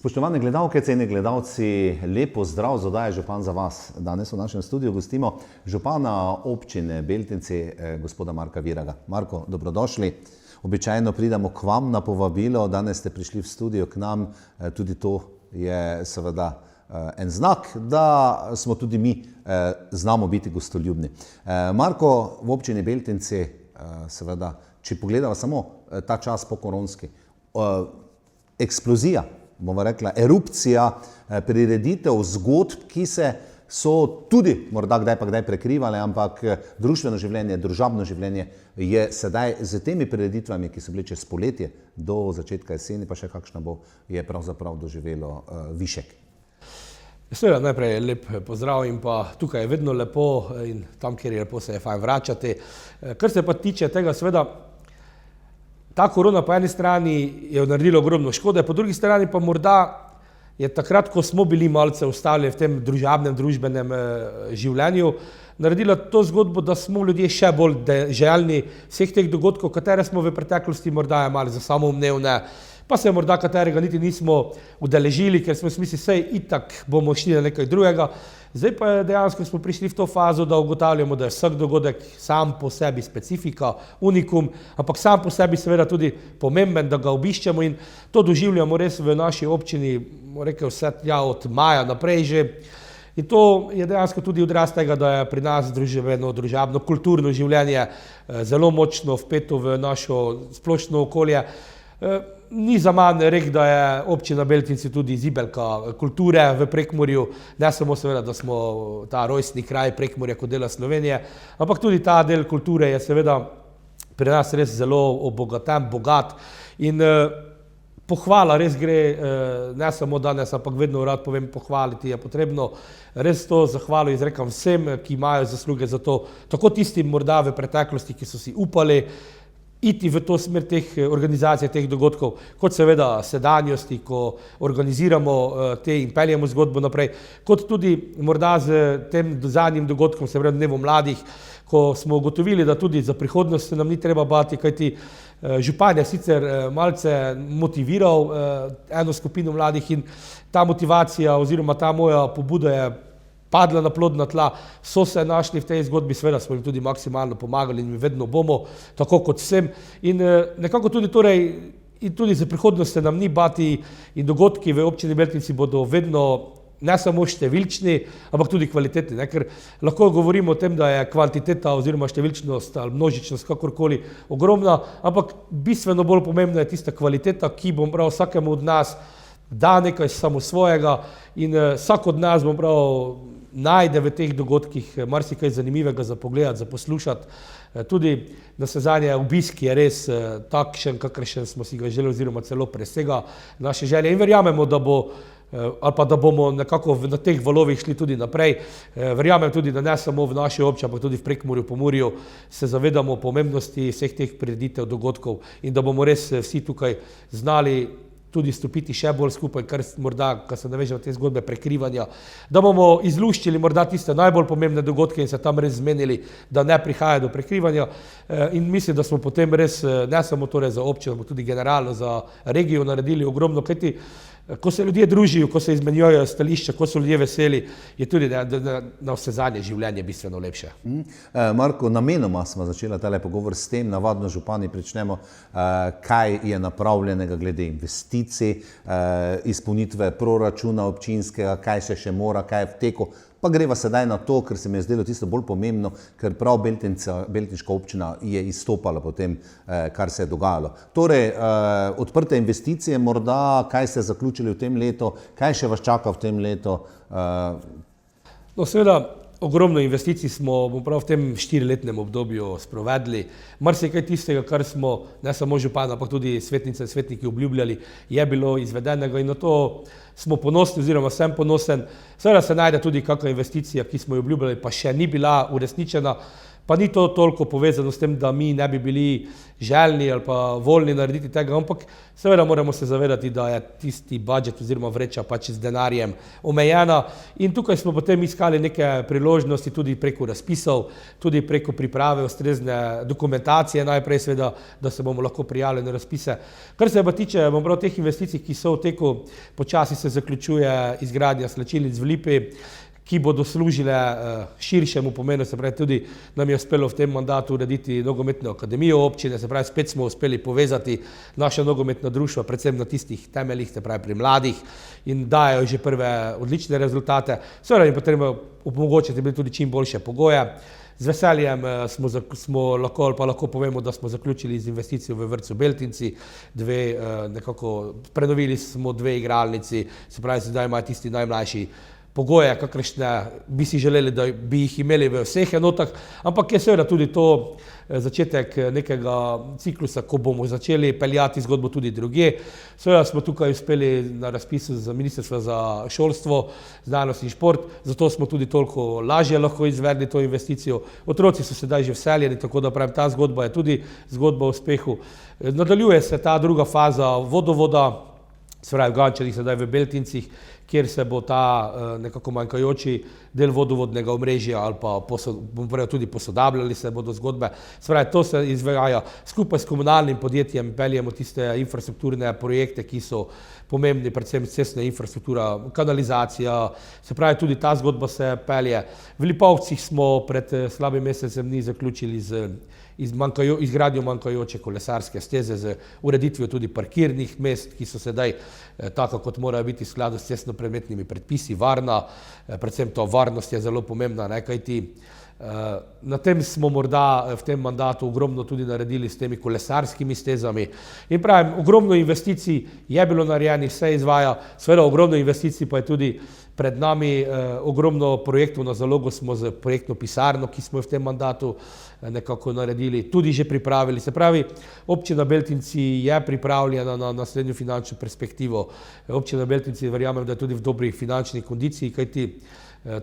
Spoštovane gledalke, cenjeni gledalci, lepo zdrav, zdaj je župan za vas. Danes v našem studiu gostimo župana občine Beltinci, gospoda Marka Viraga. Marko, dobrodošli. Običajno pridemo k vam na povabilo, danes ste prišli v studio k nam, tudi to je seveda en znak, da smo tudi mi znamo biti gostoljubni. Marko, v občini Beltinci, seveda, če pogledava samo ta čas po koronski, eksplozija, bomo rekla, erupcija prireditev, zgodb, ki so tudi morda kdaj pa kdaj prekrivale, ampak družbeno življenje, družabno življenje je sedaj z temi prireditvami, ki so bile čez poletje do začetka jeseni, pa še kakšna bo, je pravzaprav doživelo višek. Seveda, najprej lep pozdrav in pa tukaj je vedno lepo in tam, kjer je lepo, se je fajn vračati. Kar se pa tiče tega, seveda, ta korona po eni strani je naredila ogromno škode, po drugi strani pa morda je takrat, ko smo bili malce ustavljeni v tem družbenem življenju, naredila to zgodbo, da smo ljudje še bolj željni vseh teh dogodkov, katere smo v preteklosti morda imeli za samoumevne, pa se morda katerega niti nismo udeležili, ker smo mislili, sej itak bomo šli na nekaj drugega. Zdaj pa dejansko smo prišli v to fazo, da ugotavljamo, da je vsak dogodek sam po sebi specifika, unikum, ampak sam po sebi seveda tudi pomemben, da ga obiščemo in to doživljamo res v naši občini, rekel vse od maja naprej že. In to je dejansko tudi odraz tega, da je pri nas družabno, kulturno življenje zelo močno vpeto v našo splošno okolje. Ni za manj rekel, da je občina Beltinci tudi zibelka kulture v Prekmurju, ne samo seveda, da smo ta rojstni kraj Prekmurja kot dela Slovenije, ampak tudi ta del kulture je seveda pri nas res zelo obogaten, bogat in pohvala res gre, ne samo danes, ampak vedno rad povem, pohvaliti je potrebno. Res to zahvalo izrekam vsem, ki imajo zasluge za to, tako tistim morda v preteklosti, ki so si upali iti v to smer teh organizacij, teh dogodkov, kot seveda sedanjosti, ko organiziramo te in peljemo zgodbo naprej, kot tudi morda z tem zadnjim dogodkom, se pravi Dnevom mladih, ko smo ugotovili, da tudi za prihodnost se nam ni treba bati, kajti župan je sicer malce motiviral eno skupino mladih in ta motivacija oziroma ta moja pobuda je padla na plodna tla, so se našli v tej zgodbi, seveda smo jim tudi maksimalno pomagali in mi vedno bomo, tako kot vsem. In nekako tudi torej, in tudi za prihodnost se nam ni bati in dogodki v občini Beltinci bodo vedno ne samo številčni, ampak tudi kvalitetni, ker lahko govorimo o tem, da je kvantiteta oziroma številčnost ali množičnost kakorkoli ogromna, ampak bistveno bolj pomembna je tista kvaliteta, ki bom prav vsakemu od nas da nekaj samo svojega in vsak od nas bom prav najde v teh dogodkih marsikaj zanimivega za pogledati, za poslušati. Tudi navsezadnje obisk je res takšen, kakršen smo si ga želeli oziroma celo presega naše želje in verjamemo, da bo ali pa da bomo nekako na teh valovih šli tudi naprej. Verjamem tudi, da ne samo v naši občini, ampak tudi v Prekmurju, Pomurju se zavedamo pomembnosti vseh teh prireditev, dogodkov in da bomo res vsi tukaj znali tudi stopiti še bolj skupaj, kar morda, ko se navežemo te zgodbe prekrivanja, da bomo izluščili morda tiste najbolj pomembne dogodke in se tam res zmenili, da ne prihaja do prekrivanja in mislim, da smo potem res ne samo torej za občino, ampak tudi generalno za regijo naredili ogromno, kajti ko se ljudje družijo, ko se izmenjujejo stališča, ko so ljudje veseli, je tudi na vsezadnje življenje bistveno lepše. Marko, namenoma smo začeli tale pogovor s tem, navadno župani pričnemo, kaj je napravljenega glede investicij, izpolnitve proračuna občinskega, kaj se še mora, kaj je v teku. Pa greva sedaj na to, ker se mi je zdelo tisto bolj pomembno, ker prav Beltinška občina je izstopala po tem, kar se je dogajalo. Torej, odprte investicije, morda kaj ste zaključili v tem letu, kaj še vas čaka v tem letu? No, seveda, ogromno investicij smo prav v tem 4-letnem obdobju sprovedli. Marsikaj tistega, kar smo ne samo župan, ampak tudi svetnice in svetniki obljubljali, je bilo izvedenega in na to smo ponosni oziroma sem ponosen. Seveda se najde tudi kakšna investicija, ki smo jo obljubljali, pa še ni bila uresničena. Pa ni to toliko povezano s tem, da mi ne bi bili željni ali pa voljni narediti tega, ampak seveda moramo se zavedati, da je tisti budžet oziroma vreča pač z denarjem omejena in tukaj smo potem iskali neke priložnosti tudi preko razpisov, tudi preko priprave ustrezne dokumentacije najprej seveda, da se bomo lahko prijavili na razpise. Kar se pa tiče, bom prav, teh investicij, ki so v teku, počasi se zaključuje izgradnja slačilnic v Lipi, ki bodo služile širšemu pomenu, se pravi tudi nam je uspelo v tem mandatu urediti nogometno akademijo občine, se pravi spet smo uspeli povezati naša nogometna društva, predvsem na tistih temeljih, se pravi pri mladih in dajo že prve odlične rezultate. Seveda jim potrebno omogočiti tudi čim boljše pogoje. Z veseljem smo lahko povemo, da smo zaključili z investicijo v vrtcu Beltinci, prenovili smo 2 igralnici, se pravi zdaj imajo tisti najmlajši pogoje, kakršne bi si želeli, da bi jih imeli v vseh enotah, ampak je seveda tudi to začetek nekega ciklusa, ko bomo začeli peljati zgodbo tudi drugje. Seveda smo tukaj uspeli na razpisu za Ministrstvo za šolstvo, znanost in šport, zato smo tudi toliko lažje lahko izvedli to investicijo. Otroci so sedaj že vseljeni, tako da pravim, ta zgodba je tudi zgodba o uspehu. Nadaljuje se ta druga faza vodovoda, se pravi v Gančarjih, sedaj v Beltincih, kjer se bo ta nekako manjkajoči del vodovodnega omrežja ali pa tudi posodabljali se bodo zgodbe. Se pravi, to se izvaja skupaj s komunalnim podjetjem, peljemo tiste infrastrukturne projekte, ki so pomembni, predvsem cestna infrastruktura, kanalizacija, se pravi, tudi ta zgodba se pelje. V Lipovcih smo pred slabim mesecem dni zaključili z izgradnjo manjkajoče kolesarske steze, z ureditvijo tudi parkirnih mest, ki so sedaj tako, kot morajo biti v skladu s cestnoprometnimi predpisi, varna, predvsem to varnost je zelo pomembna, kajti na tem smo morda v tem mandatu ogromno tudi naredili s temi kolesarskimi stezami in pravim, ogromno investicij je bilo narejenih, se izvaja, seveda ogromno investicij pa je tudi pred nami, ogromno projektov na zalogo smo z projektno pisarno, ki smo jo v tem mandatu nekako naredili, tudi že pripravili. Se pravi, občina Beltinci je pripravljena na naslednjo finančno perspektivo. Občina Beltinci verjamem, da je tudi v dobrih finančnih kondiciji, kajti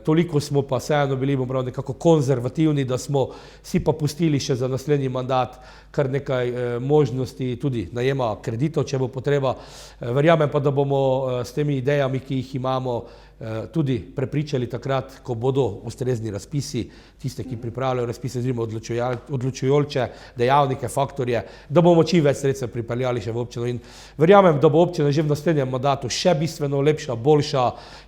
toliko smo pa vseeno bili, bom prav, nekako konzervativni, da smo si pa pustili še za naslednji mandat kar nekaj možnosti tudi najema kreditov, če bo potreba. Verjamem pa, da bomo s temi idejami, ki jih imamo, tudi prepričali takrat, ko bodo ustrezni razpisi, tiste, ki pripravljajo razpise, oziroma odločujoče dejavnike, faktorje, da bomo čim več sredstev pripeljali še v občino in verjamem, da bo občina že v naslednjem mandatu še bistveno lepša, boljša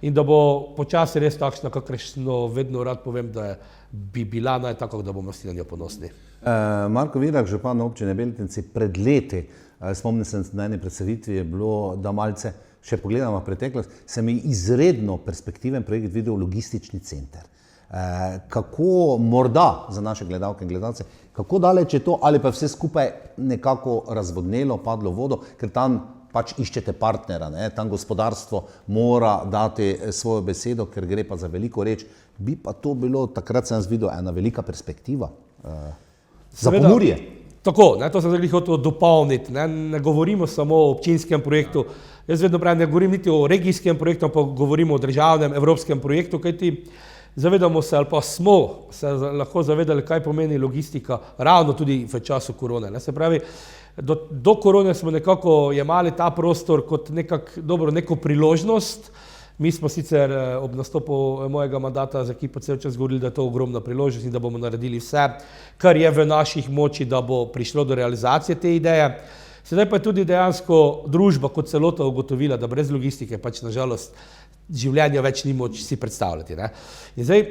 in da bo počasi res takšna, kakršno vedno rad povem, da bi bila tako, da bomo vsi na njo ponosni. Marko Virag, župan občine Beltinci, pred leti, spomnim se na eni predstavitvi, je bilo, da malce še pogledamo preteklost, se mi izredno perspektiven projekt videl logistični center. Kako morda za naše gledalke in gledalce, kako daleč je to, ali pa vse skupaj nekako razvodnelo, padlo v vodo, ker tam pač iščete partnera, tam gospodarstvo mora dati svojo besedo, ker gre pa za veliko reč. Bi pa to bilo, takrat sem videl, ena velika perspektiva za Pomurje. Tako, to sem zdaj hotel dopolniti. Ne govorimo samo o občinskem projektu. Jaz vedno pravim, ne govorim niti o regijskem projektu, ampak govorimo o državnem, evropskem projektu, kajti zavedamo se ali pa smo se lahko zavedali, kaj pomeni logistika, ravno tudi v času korone. Se pravi, do korone smo nekako jemali ta prostor kot neko priložnost. Mi smo sicer ob nastopu mojega mandata z ekipo cel čas govorili, da je to ogromna priložnost in da bomo naredili vse, kar je v naših moči, da bo prišlo do realizacije te ideje. Sedaj pa je tudi dejansko družba kot celota ugotovila, da brez logistike pač nažalost življenja več ni moč si predstavljati. In zdaj,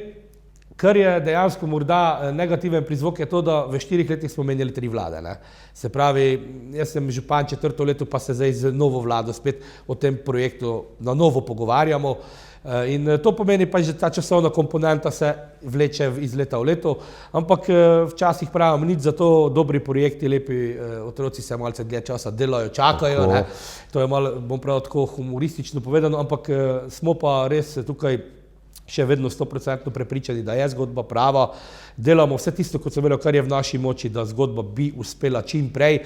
kar je dejansko morda negativen prizvok, je to, da v 4 letih smo menjali 3 vlade. Se pravi, jaz sem župan 4. leto, pa se zdaj z novo vlado spet o tem projektu na novo pogovarjamo. In to pomeni pač, da ta časovna komponenta se vleče iz leta v leto, ampak včasih pravim, nič za to, dobri projekti, lepi otroci se malce dlje časa delajo, čakajo. To je malo, bom prav tako humoristično povedano, ampak smo pa res tukaj še vedno 100% prepričani, da je zgodba prava. Delamo vse tisto, kot sem rekel, kar je v naši moči, da zgodba bi uspela čim prej.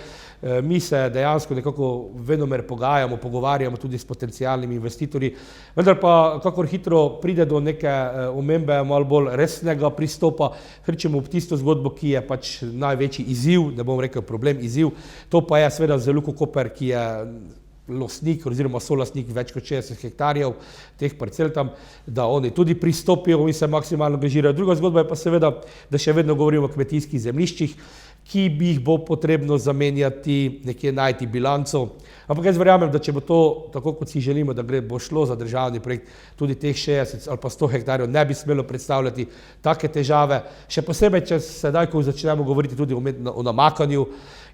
Mi se dejansko nekako venomer pogovarjamo tudi s potencialnimi investitorji, vendar pa kakor hitro pride do neke omembe malo bolj resnega pristopa, hrčemo ob tisto zgodbo, ki je pač največji izziv, ne bom rekel problem, izziv. To pa je seveda za Luko Koper, ki je lastnik oziroma solastnik več kot 60 hektarjev teh parcel tam, da oni tudi pristopijo in se maksimalno angažirajo. Druga zgodba je pa seveda, da še vedno govorimo o kmetijskih zemljiščih, ki bi jih bo potrebno zamenjati, nekje najti bilanco. Ampak jaz verjamem, da če bo to tako, kot si želimo, da bo šlo za državni projekt, tudi teh 60 ali pa 100 hektarjev ne bi smelo predstavljati take težave. Še posebej, če sedaj, ko začnemo govoriti tudi o namakanju.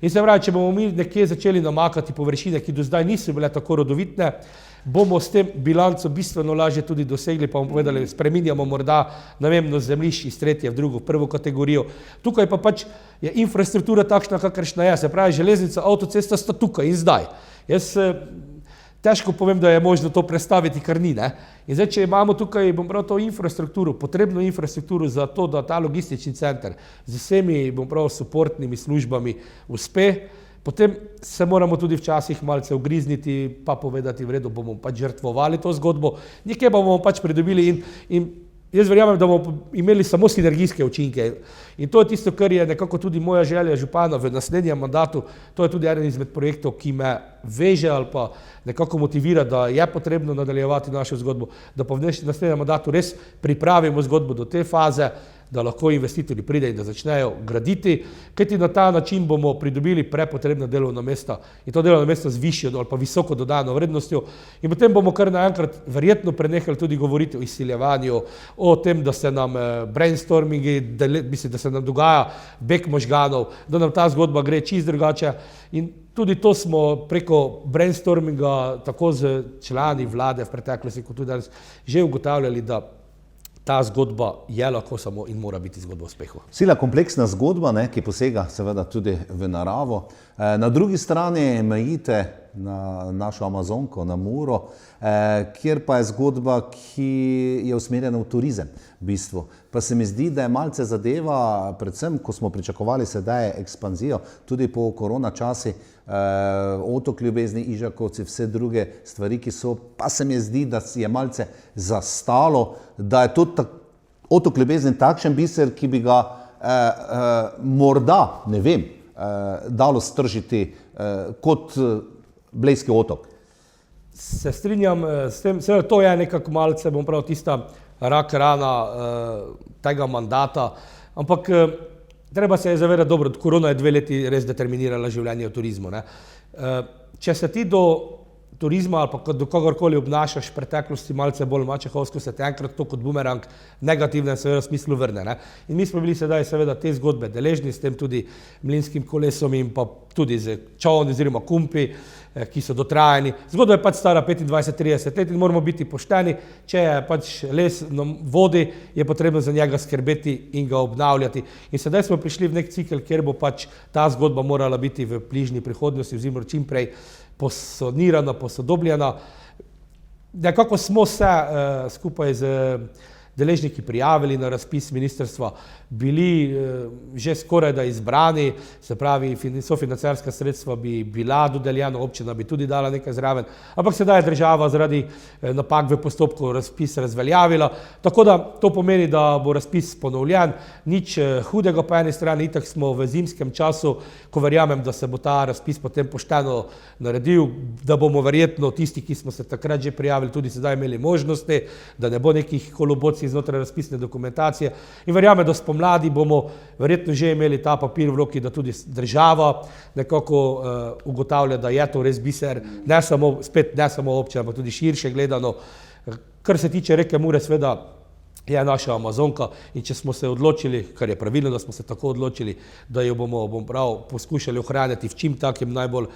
In se pravi, če bomo mi nekje začeli namakati površine, ki do zdaj niso bile tako rodovitne, bomo s tem bilanco bistveno lažje tudi dosegli, pa bomo povedali, spreminjamo morda namembnost zemljišč iz 3. v 2., 1. kategorijo. Tukaj pa pač je infrastruktura takšna, kakršna je, se pravi, železnica, avtocesta sta tukaj in zdaj. Jaz težko povem, da je možno to prestaviti, kar ni, ne. In zdaj, če imamo tukaj, bom prav to infrastrukturo, potrebno infrastrukturo za to, da ta logistični center z vsemi, bom prav, suportnimi službami uspe, potem se moramo tudi včasih malce ugrizniti, pa povedati, v redu, bomo pač žrtvovali to zgodbo, nekje bomo pač pridobili in jaz verjamem, da bomo imeli samo sinergijske učinke. In to je tisto, kar je nekako tudi moja želja župana v naslednjem mandatu. To je tudi eden izmed projektov, ki me veže ali pa nekako motivira, da je potrebno nadaljevati našo zgodbo, da pa v naslednjem mandatu res pripravimo zgodbo do te faze, da lahko investitorji pridejo in da začnejo graditi, kajti na ta način bomo pridobili prepotrebna delovna mesta in to delovna mesta z višjo ali pa visoko dodano vrednostjo in potem bomo kar naenkrat verjetno prenehali tudi govoriti o izsiljevanju, o tem, da se nam brainstormingi, da se nam dogaja beg možganov, da nam ta zgodba gre čisto drugače in tudi to smo preko brainstorminga tako z člani vlade v preteklosti kot tudi danes že ugotavljali, da ta zgodba je lahko samo in mora biti zgodba uspehu. Sila kompleksna zgodba, ne, ki posega seveda tudi v naravo. Na drugi strani mejite na našo Amazonko, na Muro, kjer pa je zgodba, ki je usmerjena v turizem v bistvu. Pa se mi zdi, da je malce zadeva, predvsem, ko smo pričakovali sedaj ekspanzijo, tudi po korona časi, Otok Ljubezni, Ižakovci, vse druge stvari, ki so, pa se mi zdi, da je malce zastalo, da je to Otok Ljubezni takšen biser, ki bi ga morda, ne vem, dalo stržiti kot Blejski otok. Se strinjam s tem, seveda to je nekako malce, bom prav, tista rak rana tega mandata, ampak treba se je zavedati, dobro, korona je 2 leti res determinirala življenje v turizmu, ne. Če se ti do turizma ali pa do kogarkoli obnašaš v preteklosti malce bolj mačehovsko, se te enkrat to kot bumerang negativnem seveda smislu vrne, ne. In mi smo bili sedaj seveda te zgodbe deležni, s tem tudi mlinskim kolesom in pa tudi z čolni oziroma kumpi, ki so dotrajani. Zgodba je pač stara 25-30 let in moramo biti pošteni, če je pač les na vodi, je potrebno za njega skrbeti in ga obnavljati. In sedaj smo prišli v nek cikel, kjer bo pač ta zgodba morala biti v bližnji prihodnosti oziroma čim prej posonirana, posodobljena. Nekako smo se skupaj z deležniki prijavili na razpis ministrstva, bili že skoraj da izbrani, se pravi, sofinancerska sredstva bi bila dodeljena, občina bi tudi dala nekaj zraven, ampak sedaj je država zaradi napak v postopku razpis razveljavila, tako da to pomeni, da bo razpis ponovljen, nič hudega po eni strani, itak smo v zimskem času, ko verjamem, da se bo ta razpis potem pošteno naredil, da bomo verjetno tisti, ki smo se takrat že prijavili, tudi sedaj imeli možnosti, da ne bo nekih kolobocij znotraj razpisne dokumentacije in verjamem, da spomladi bomo verjetno že imeli ta papir v roki, da tudi država nekako ugotavlja, da je to res biser, ne samo občina, ampak tudi širše gledano. Kar se tiče reke Mure, seveda je naša Amazonka in če smo se odločili, kar je pravilno, da smo se tako odločili, da jo bomo poskušali ohranjati v čim takem najbolj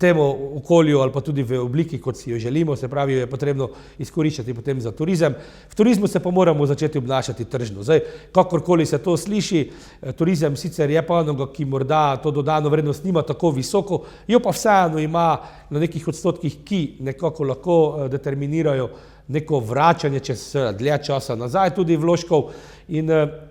temu okolju ali pa tudi v obliki, kot si jo želimo, se pravi, jo je potrebno izkoriščati potem za turizem. V turizmu se pa moramo začeti obnašati tržno. Zdaj, kakorkoli se to sliši, turizem sicer je panoga, ki morda to dodano vrednost nima tako visoko, jo pa vseeno ima na nekih odstotkih, ki nekako lahko determinirajo neko vračanje čez dlje časa nazaj tudi vložkov. In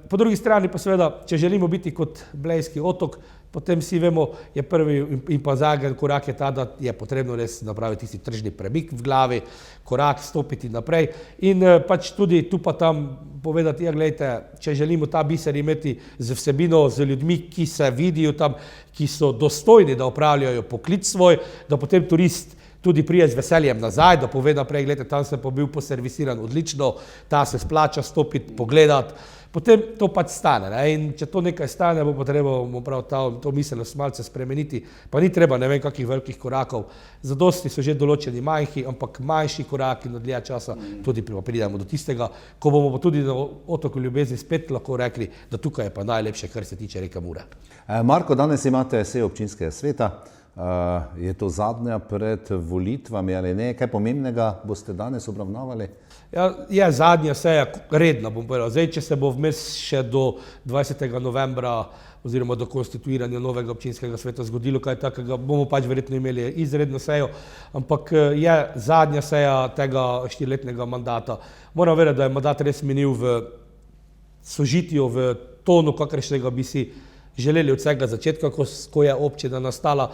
po drugi strani pa seveda, če želimo biti kot Blejski otok, potem vsi vemo, je prvi in pa zadnji korak je ta, da je potrebno res napraviti tisti tržni premik v glavi, korak stopiti naprej in pač tudi tu pa tam povedati, ja glejte, če želimo ta biser imeti z vsebino, z ljudmi, ki se vidijo tam, ki so dostojni, da opravljajo poklic svoj, da potem turist tudi prije z veseljem nazaj, da pove naprej, gledajte, tam sem pa bil poservisiran odlično, ta se splača stopiti, pogledati, potem to pač stane. Ne? In če to nekaj stane, bo potrebno to miselnost malce spremeniti, pa ni treba ne vem kakih velikih korakov, zadosti so že določeni majhi, ampak manjši koraki na dlje časa tudi pridemo do tistega, ko bomo pa tudi na otoku Ljubezni spet lahko rekli, da tukaj je pa najlepše, kar se tiče reke Mure. Marko, danes imate sejo občinskega sveta. Je to zadnja pred volitvami ali ne? Kaj pomembnega boste danes obravnavali? Ja, je zadnja seja, redna bom povedal. Zdaj, če se bo vmes še do 20. novembra oziroma do konstituiranja novega občinskega sveta zgodilo kaj takega, bomo pač verjetno imeli izredno sejo, ampak je zadnja seja tega 4-letnega mandata. Moram verjeti, da je mandat res minil v sožitju, v tonu, kakršnega bi si želeli od vsega začetka, ko je občina nastala,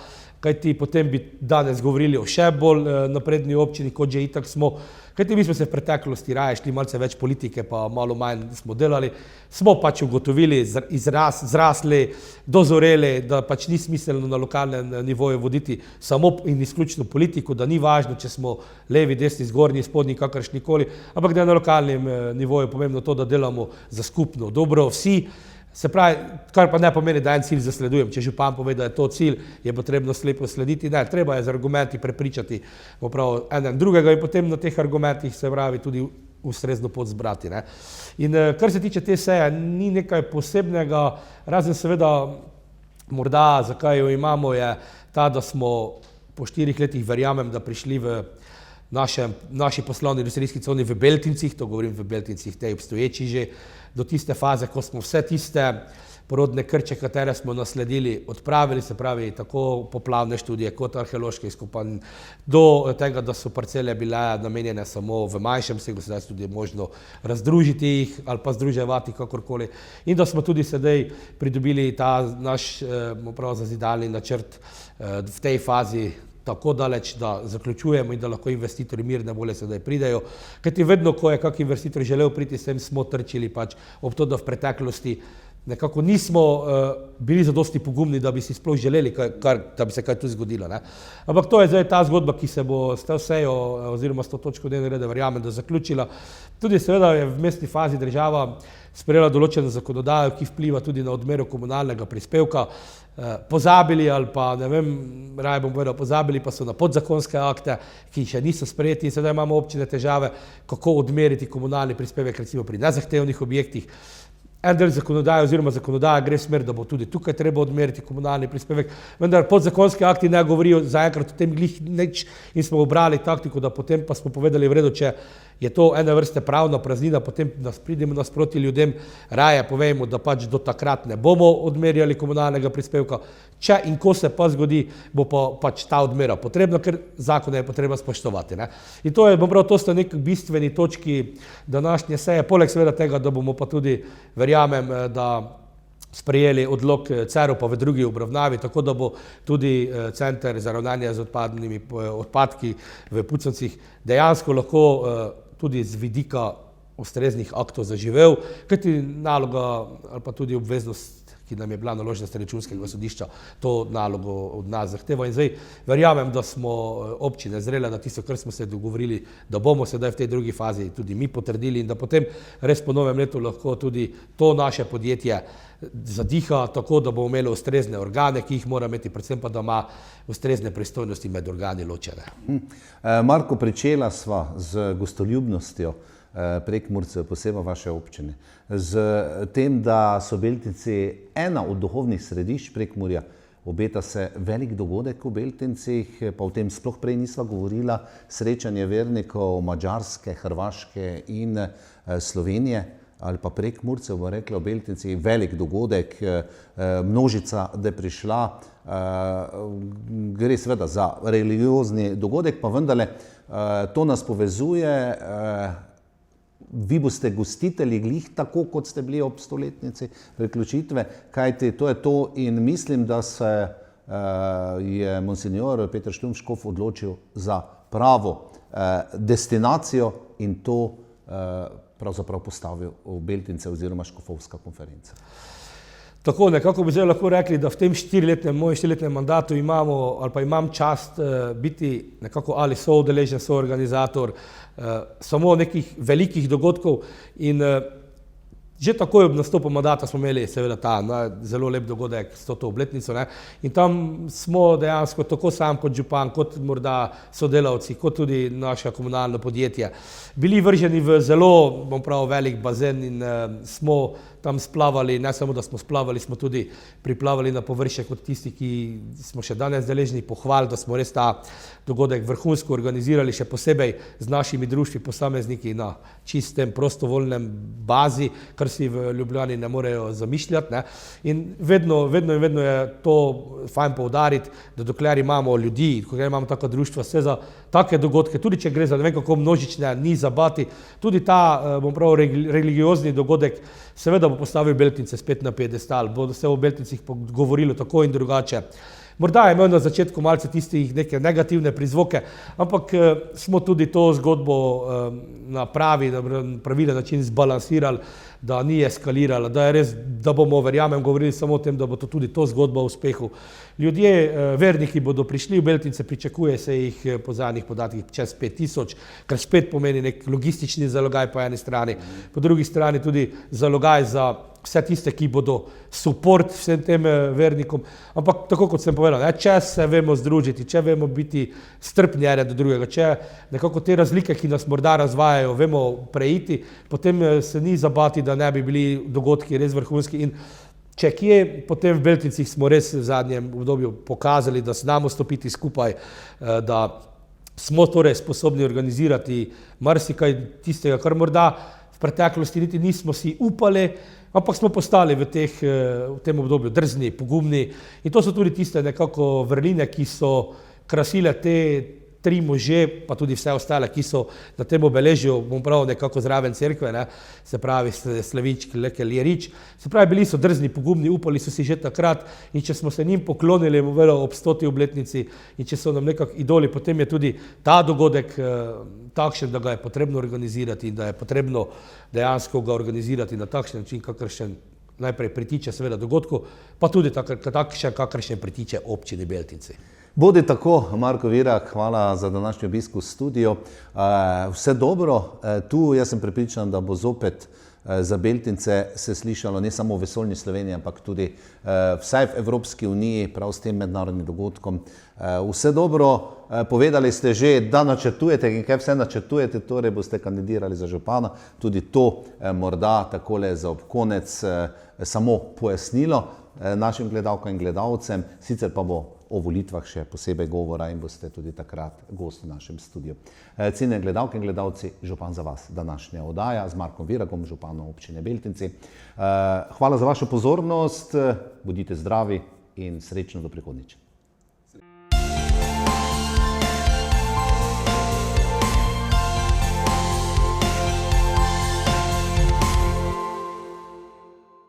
kajti potem bi danes govorili o še bolj napredni občini, kot že itak smo. Kajti mi smo se v preteklosti raje šli malce več politike, pa malo manj smo delali. Smo pač ugotovili, zrasli, dozoreli, da pač ni smiselno na lokalnem nivoju voditi samo in izključno politiko, da ni važno, če smo levi, desni, zgornji, spodnji, kakršnikoli, ampak da je na lokalnem nivoju pomembno to, da delamo za skupno dobro vsi. Se pravi, kar pa ne pomeni, da en cilj zasledujem. Če župan pove, da je to cilj, je potrebno slepo slediti. Ne, treba je z argumenti prepričati eden drugega in potem na teh argumentih se pravi tudi ustrezno pot zbrati. Ne. In kar se tiče te seje, ni nekaj posebnega, razen seveda morda, zakaj jo imamo, je ta, da smo po 4 letih, verjamem, da prišli v naši poslovni industrijski coni v Beltincih, to govorim v Beltincih, tej obstoječi že, do tiste faze, ko smo vse tiste porodne krče, katere smo nasledili, odpravili, se pravi tako poplavne študije kot arheološke izkopanj, do tega, da so parcele bile namenjene samo v manjšem segu, sedaj tudi možno razdružiti jih ali pa združevati kakorkoli. In da smo tudi sedaj pridobili ta naš zazidalni načrt v tej fazi tako daleč, da zaključujemo in da lahko investitorji mirne volje sedaj pridejo. Kajti vedno, ko je kak investitor želel priti sem, smo trčili pač ob to, da v preteklosti nekako nismo bili zadosti pogumni, da bi si sploh želeli, da bi se kaj tu zgodilo. Ne? Ampak to je zdaj ta zgodba, ki se bo s to sejo oziroma s to točko dnevnega reda, verjamem, da zaključila. Tudi seveda je v mestni fazi država sprejela določeno zakonodajo, ki vpliva tudi na odmero komunalnega prispevka. Pozabili ali pa, ne vem, raje bom povedal, pozabili pa so na podzakonske akte, ki še niso sprejeti in sedaj imamo občine težave, kako odmeriti komunalni prispevek recimo pri nezahtevnih objektih. En del zakonodaje oziroma zakonodaja gre v smer, da bo tudi tukaj treba odmeriti komunalni prispevek, vendar podzakonski akti ne govorijo zaenkrat o tem glih nič in smo obrali taktiko, da potem pa smo povedali v redu, če je to ene vrste pravna praznina, potem nas pridemo nasproti ljudem, raje povejmo, da pač do takrat ne bomo odmerjali komunalnega prispevka, če in ko se pa zgodi, bo pa pač ta odmera potrebna, ker zakone je potrebno spoštovati. Ne? In to je, bom prav, to sta nek bistveni točki današnje seje, poleg seveda tega, da bomo pa tudi, verjamem, da sprejeli odlok CERO pa v drugi obravnavi, tako da bo tudi center za ravnanje z odpadki v Puconcih dejansko lahko tudi z vidika ustreznih aktov zaživel, kajti naloga ali pa tudi obveznost, ki nam je bila naložena s Računskega sodišča, to nalogo od nas zahteva. In zdaj verjamem, da smo občine zrele na tisto, kar smo se dogovorili, da bomo sedaj v tej drugi fazi tudi mi potrdili in da potem res po novem letu lahko tudi to naše podjetje zadiha tako, da bo imelo ustrezne organe, ki jih mora imeti, predvsem pa, da ima ustrezne pristojnosti med organi ločene. Marko, pričela sva z gostoljubnostjo Prekmurcev, posebej vaše občine, z tem, da so Beltinci ena od duhovnih središč Prekmurja. Obeta se velik dogodek v Beltincih, pa o tem sploh prej nisva govorila, srečanje vernikov Madžarske, Hrvaške in Slovenije. ali pa Prekmurcev, bomo rekli, v Beltinci, velik dogodek, množica, da je prišla. Gre seveda za religiozni dogodek, pa vendarle to nas povezuje. Vi boste gostitelji glih tako, kot ste bili ob stoletnici priključitve, kajti to je to in mislim, da se je monsignor Peter Štum Škof odločil za pravo destinacijo in to pravzaprav postavil v Beltince oziroma Škofovska konferenca. Tako, nekako bi zdaj lahko rekli, da v tem mojem štiriletnem mandatu imam čast biti nekako ali soudeležen, soorganizator samo nekih velikih dogodkov in že takoj ob nastopu mandata smo imeli seveda ta zelo lep dogodek s to obletnico, ne, in tam smo dejansko tako sam kot župan, kot morda sodelavci, kot tudi naše komunalno podjetje bili vrženi v zelo, bom pravil, velik bazen in smo tam splavali, ne samo da smo splavali, smo tudi priplavali na površje kot tisti, ki smo še danes deležni pohval, da smo res ta dogodek vrhunsko organizirali, še posebej z našimi društvi, posamezniki na čistem prostovoljnem bazi, kar si v Ljubljani ne morejo zamišljati, ne. In vedno je to fajn poudariti, da dokler imamo ljudi, dokler imamo taka društva, se za take dogodke, tudi če gre za ne vem kako množične, ni zabati, tudi ta, bom pravil, religiozni dogodek seveda bo postavil Beltince spet na piedestal, bo se o Beltincih govorilo tako in drugače. Morda je imel na začetku malce tistih neke negativne prizvoke, ampak smo tudi to zgodbo na pravilen način zbalansirali, da ni eskalirala, da je res, da bomo, verjamem, govorili samo o tem, da bo to tudi to zgodba o uspehu. Ljudje, verniki bodo prišli v Beltince, pričakuje se jih po zadnjih podatkih čez 5000, kar spet pomeni nek logistični zalogaj po eni strani, po drugi strani tudi zalogaj za vse tiste, ki bodo suport vsem tem vernikom, ampak tako kot sem povedal, če se vemo združiti, če vemo biti strpni eden do drugega, če nekako te razlike, ki nas morda razvajajo, vemo preiti, potem se ni zabati, da ne bi bili dogodki res vrhunski in če kje, potem v Beltincih smo res v zadnjem obdobju pokazali, da znamo stopiti skupaj, da smo torej sposobni organizirati marsikaj tistega, kar morda v preteklosti niti nismo si upali, ampak smo postali v tem obdobju drzni, pogumni in to so tudi tiste nekako vrline, ki so krasile te tri može, pa tudi vse ostale, ki so na tem obeležju, bom pravil, nekako zraven cerkve, ne, se pravi Slavičk, Lekel, Jerič, se pravi, bili so drzni, pogumni, upali so si že takrat in če smo se njim poklonili ob 100. obletnici in če so nam nekako idoli, potem je tudi ta dogodek takšen, da ga je potrebno organizirati in da je potrebno dejansko ga organizirati na takšen način, kakršen najprej pritiče seveda dogodku, pa tudi takšen, kakršen pritiče občini Beltinci. Bodi tako, Marko Virak, hvala za današnji obisk v studiu. Vse dobro, tu jaz sem prepričan, da bo zopet za Beltince se slišalo ne samo v vesoljni Sloveniji, ampak tudi vsaj v Evropski uniji, prav s tem mednarodnim dogodkom. Vse dobro, povedali ste že, da načrtujete in kaj vse načrtujete, torej boste kandidirali za župana, tudi to morda takole za ob konec samo pojasnilo našim gledalkam in gledalcem, sicer pa bo o volitvah še posebej govora in boste tudi takrat gost v našem studiu. Cenjene gledalke in gledalci, župan za vas, današnja oddaja z Markom Viragom, županom občine Beltinci. Hvala za vašo pozornost, bodite zdravi in srečno do prihodnjič.